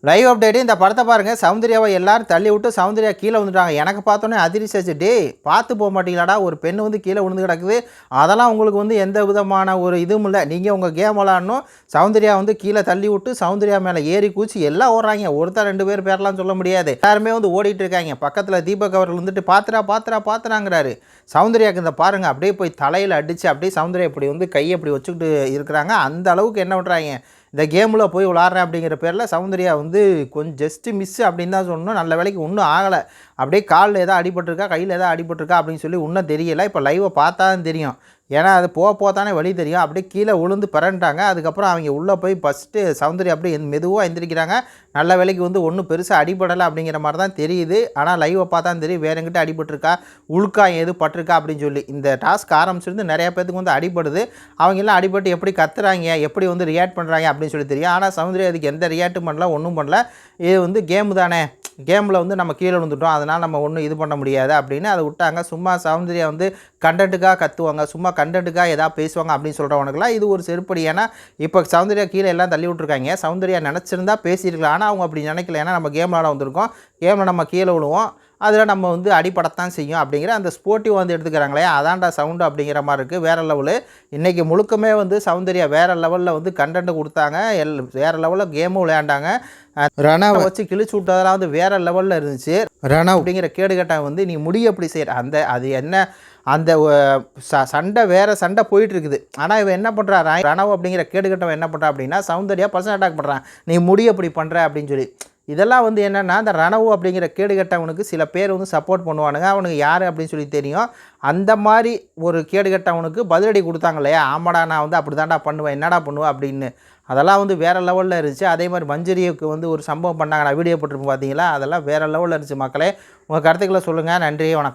Live update இந்த படத்தை பாருங்கள். சௌந்தர்யாவை எல்லாரும் தள்ளி விட்டு சௌந்தர்யா கீழே வந்துட்டாங்க. எனக்கு பார்த்தோன்னே அதிர்ச்சி ஆச்சு. டே பார்த்து போக மாட்டீங்களாடா, ஒரு பெண் வந்து கீழே விழுந்து கிடக்குது, அதெல்லாம் உங்களுக்கு வந்து எந்த விதமான ஒரு இதுவும் இல்லை. நீங்கள் உங்கள் கேம் விளாடணும், சௌந்தர்யா வந்து கீழே தள்ளி விட்டு சௌந்தர்யா மேலே ஏறி கூச்சி எல்லாம் ஓடுறாங்க. ஒருத்தர் 2 பேர் பேரெலாம் சொல்ல முடியாது, எல்லாருமே வந்து ஓடிட்டு இருக்காங்க. பக்கத்தில் தீபக் அவர்கள் வந்துட்டு பாத்துறாங்கிறாரு. சௌந்தர்யாவுக்கு இந்த பாருங்கள் அப்படியே போய் தலையில் அடித்து அப்படியே சௌந்தர்யா இப்படி வந்து கையை இப்படி வச்சுக்கிட்டு இருக்கிறாங்க. அந்த அளவுக்கு என்ன பண்ணுறாங்க, இந்த கேமில் போய் விளாட்றேன் அப்படிங்கிற பேரில் சௌந்தர்யா வந்து கொஞ்சம் ஜஸ்ட்டு மிஸ்ஸு அப்படின்னு தான் சொல்லணும். நல்ல வேலைக்கு ஒன்றும் ஆகலை. அப்படியே காலில் எதாவது அடிபட்டிருக்கா, கையில் எதாவது அடிபட்டிருக்கா அப்படின்னு சொல்லி இன்னும் தெரியலை. இப்போ லைவை பார்த்தா தான் தெரியும். ஏன்னா அது போக தானே வழி தெரியும். அப்படியே கீழே விழுந்து பிறண்டாங்க. அதுக்கப்புறம் அவங்க உள்ளே போய் ஃபஸ்ட்டு சௌந்தர்யா அப்படியே மெதுவாக எந்திரிக்கிறாங்க. நல்ல வேலைக்கு வந்து ஒன்றும் பெருசாக அடிபடலை அப்படிங்கிற மாதிரி தான் தெரியுது. ஆனால் லைவை பார்த்தா தான் தெரியும் வேற எங்கிட்ட அடிபட்டிருக்கா, உள்காயம் எது பட்டிருக்கா அப்படின்னு சொல்லி. இந்த டாஸ்க் ஆரம்பிச்சிருந்து நிறையா பேத்துக்கு வந்து அடிபடுது. அவங்கெல்லாம் அடிபட்டு எப்படி கத்துறாங்க, எப்படி வந்து ரியாக்ட் பண்ணுறாங்க அப்படின்னு சொல்லி தெரியும். ஆனால் சௌந்தர்யா அதுக்கு எந்த ரியாக்ட்டும் பண்ணல, ஒன்றும் பண்ணல. இது வந்து கேமு தானே, கேமில் வந்து நம்ம கீழே விழுந்துட்டோம், அதனால் நம்ம ஒன்றும் இது பண்ண முடியாது அப்படின்னு அதை விட்டாங்க. சும்மா சௌந்தர்யா வந்து கண்டென்ட்டுக்காக கத்துவாங்க, சும்மா கண்டென்ட்டுக்காக எதாவது பேசுவாங்க அப்படின்னு சொல்கிறவனுக்குலாம் இது ஒரு செருப்படி. ஏன்னா இப்போ சௌந்தர்யா கீழே எல்லாம் தள்ளி விட்ருக்காங்க. சௌந்தர்யா நினச்சிருந்தா பேசியிருக்கலாம், ஆனால் அவங்க அப்படி நினைக்கல. ஏன்னா நம்ம கேம் விளாட வந்திருக்கோம், கேமில் நம்ம கீழே விழுவோம், அதில் நம்ம வந்து அடிப்படத்தான் செய்யும் அப்படிங்கிற அந்த ஸ்போர்ட்டிவ் வந்து எடுத்துக்கிறாங்களே, அதான்டா சவுண்டு அப்படிங்கிற மாதிரி இருக்குது. வேறு லெவலு. இன்றைக்கி முழுக்கமே வந்து சௌந்தர்யா வேறு லெவலில் வந்து கண்டென்ட்டு கொடுத்தாங்க. வேறு லெவலில் கேமும் விளையாண்டாங்க. ரணவை வச்சு கிழிச்சு விட்டதெல்லாம் வந்து வேறு லெவலில் இருந்துச்சு. ரணவ் அப்படிங்கிற கேடுகட்டை வந்து நீ முடிய எப்படி செய்கிற அந்த அது என்ன அந்த சண்டை வேறு சண்டை போயிட்டுருக்குது. ஆனால் இவன் என்ன பண்ணுறா, ரணவ் அப்படிங்கிற கேடுகட்டவன் என்ன பண்ணுறா அப்படின்னா சௌந்தர்யா பர்சனல் அட்டாக் பண்ணுறான், நீ முடிய அப்படி பண்ணுற அப்படின்னு சொல்லி. இதெல்லாம் வந்து என்னென்னா இந்த ரணவு அப்படிங்கிற கேடுகட்டவனுக்கு சில பேர் வந்து சப்போர்ட் பண்ணுவானுங்க. அவனுக்கு யார் அப்படின்னு சொல்லி தெரியும். அந்த மாதிரி ஒரு கேடுகட்டவனுக்கு பதிலடி கொடுத்தாங்க இல்லையா, ஆமாடா நான் வந்து அப்படி தான்டா பண்ணுவேன், என்னடா பண்ணுவேன் அப்படின்னு. அதெல்லாம் வந்து வேறு லெவலில் இருந்துச்சு. அதே மாதிரி மஞ்சரியுக்கு வந்து ஒரு சம்பவம் பண்ணாங்க, நான் வீடியோ போட்டிருப்பேன் பார்த்தீங்களா, அதெல்லாம் வேறு லெவலில் இருந்துச்சு. மக்களே உங்கள் கருத்துக்களை சொல்லுங்கள். நன்றி, வணக்கம்.